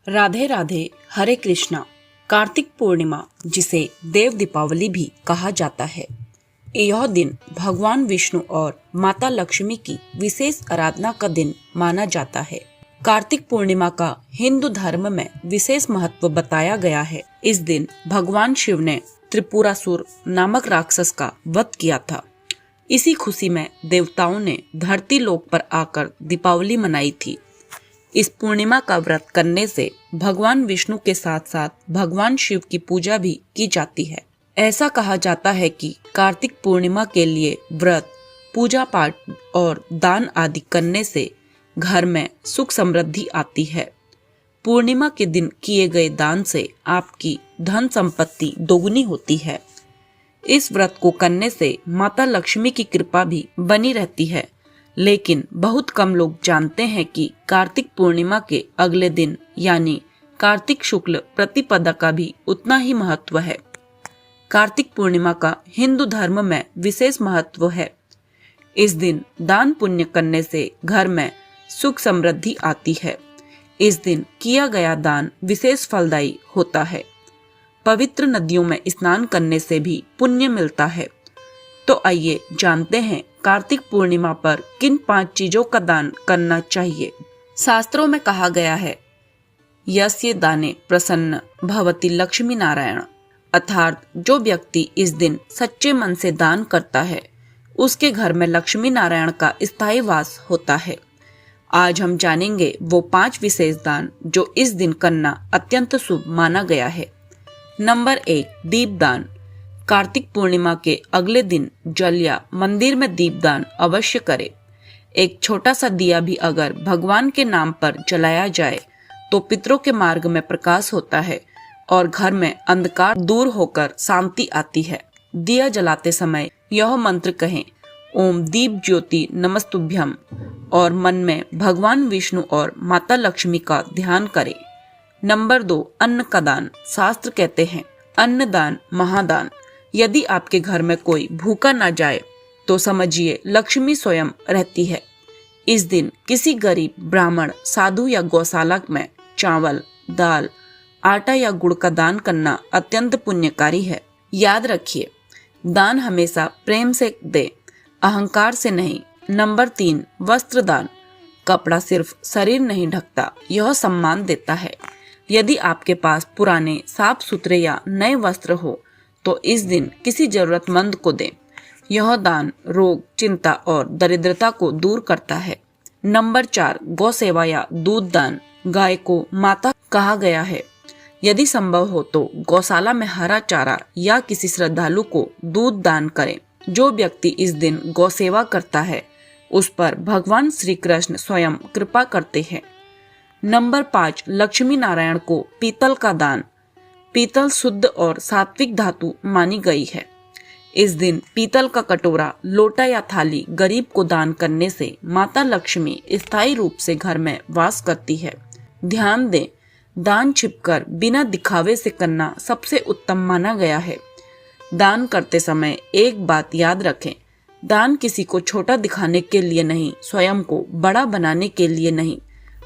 राधे राधे, हरे कृष्णा। कार्तिक पूर्णिमा, जिसे देव दीपावली भी कहा जाता है, यह दिन भगवान विष्णु और माता लक्ष्मी की विशेष आराधना का दिन माना जाता है। कार्तिक पूर्णिमा का हिंदू धर्म में विशेष महत्व बताया गया है। इस दिन भगवान शिव ने त्रिपुरासुर नामक राक्षस का वध किया था। इसी खुशी में देवताओं ने धरती लोक पर आकर दीपावली मनाई थी। इस पूर्णिमा का व्रत करने से भगवान विष्णु के साथ साथ भगवान शिव की पूजा भी की जाती है। ऐसा कहा जाता है कि कार्तिक पूर्णिमा के लिए व्रत, पूजा पाठ और दान आदि करने से घर में सुख समृद्धि आती है। पूर्णिमा के दिन किए गए दान से आपकी धन संपत्ति दोगुनी होती है। इस व्रत को करने से माता लक्ष्मी की कृपा भी बनी रहती है। लेकिन बहुत कम लोग जानते हैं कि कार्तिक पूर्णिमा के अगले दिन यानी कार्तिक शुक्ल प्रतिपदा का भी उतना ही महत्व है। कार्तिक पूर्णिमा का हिंदू धर्म में विशेष महत्व है। इस दिन दान पुण्य करने से घर में सुख समृद्धि आती है। इस दिन किया गया दान विशेष फलदायी होता है। पवित्र नदियों में स्नान करने से भी पुण्य मिलता है। तो आइए जानते हैं कार्तिक पूर्णिमा पर किन 5 चीजों का दान करना चाहिए। शास्त्रों में कहा गया है, यस्य दाने प्रसन्न भवति लक्ष्मी नारायण, अर्थात जो व्यक्ति इस दिन सच्चे मन से दान करता है उसके घर में लक्ष्मी नारायण का स्थायी वास होता है। आज हम जानेंगे वो 5 विशेष दान जो इस दिन करना अत्यंत शुभ माना गया है। नंबर 1, दीपदान। कार्तिक पूर्णिमा के अगले दिन जल या मंदिर में दीपदान अवश्य करें। एक छोटा सा दिया भी अगर भगवान के नाम पर जलाया जाए तो पितरों के मार्ग में प्रकाश होता है और घर में अंधकार दूर होकर शांति आती है। दिया जलाते समय यह मंत्र कहें, ओम दीप ज्योति नमस्तुभ्यम, और मन में भगवान विष्णु और माता लक्ष्मी का ध्यान करें। नंबर 2, अन्न का दान। शास्त्र कहते हैं, अन्न दान महादान। यदि आपके घर में कोई भूखा न जाए तो समझिए लक्ष्मी स्वयं रहती है। इस दिन किसी गरीब, ब्राह्मण, साधु या गौशाला में चावल, दाल, आटा या गुड़ का दान करना अत्यंत पुण्यकारी है। याद रखिए, दान हमेशा प्रेम से दे, अहंकार से नहीं। नंबर 3, वस्त्र दान। कपड़ा सिर्फ शरीर नहीं ढकता, यह सम्मान देता है। यदि आपके पास पुराने, साफ सुथरे या नए वस्त्र हो तो इस दिन किसी जरूरतमंद को दें। यह दान रोग, चिंता और दरिद्रता को दूर करता है। नंबर 4, गौ सेवा या दूध दान। गाय को माता कहा गया है। यदि संभव हो तो गौशाला में हरा चारा या किसी श्रद्धालु को दूध दान करें। जो व्यक्ति इस दिन गौ सेवा करता है उस पर भगवान श्री कृष्ण स्वयं कृपा करते हैं। नंबर 5, लक्ष्मी नारायण को पीतल का दान। पीतल शुद्ध और सात्विक धातु मानी गई है। इस दिन पीतल का कटोरा, लोटा या थाली गरीब को दान करने से माता लक्ष्मी स्थायी रूप से घर में वास करती है। ध्यान दें, दान छिपकर बिना दिखावे से करना सबसे उत्तम माना गया है। दान करते समय एक बात याद रखें, दान किसी को छोटा दिखाने के लिए नहीं, स्वयं को बड़ा बनाने के लिए नहीं,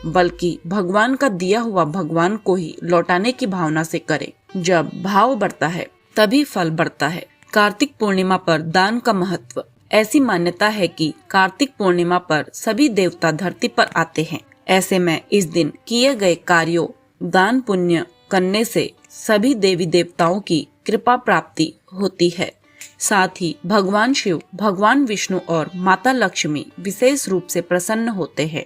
बल्कि भगवान का दिया हुआ भगवान को ही लौटाने की भावना से करें। जब भाव बढ़ता है तभी फल बढ़ता है। कार्तिक पूर्णिमा पर दान का महत्व। ऐसी मान्यता है कि कार्तिक पूर्णिमा पर सभी देवता धरती पर आते हैं। ऐसे में इस दिन किए गए कार्यों, दान पुण्य करने से सभी देवी देवताओं की कृपा प्राप्ति होती है। साथ ही भगवान शिव, भगवान विष्णु और माता लक्ष्मी विशेष रूप से प्रसन्न होते हैं।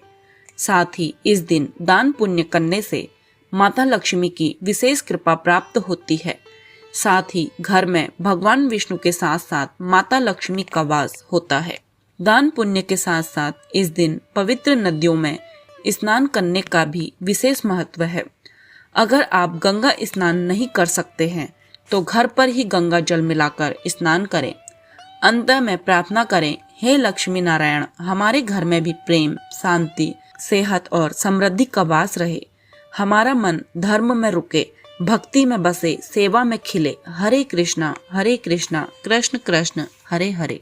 साथ ही इस दिन दान पुण्य करने से माता लक्ष्मी की विशेष कृपा प्राप्त होती है। साथ ही घर में भगवान विष्णु के साथ साथ माता लक्ष्मी का वास होता है। दान पुण्य के साथ साथ इस दिन पवित्र नदियों में स्नान करने का भी विशेष महत्व है। अगर आप गंगा स्नान नहीं कर सकते हैं तो घर पर ही गंगा जल मिलाकर स्नान करें। अंत में प्रार्थना करें, हे लक्ष्मी नारायण, हमारे घर में भी प्रेम, शांति, सेहत और समृद्धि का वास रहे। हमारा मन धर्म में रुके, भक्ति में बसे, सेवा में खिले। हरे कृष्णा कृष्ण कृष्ण हरे हरे।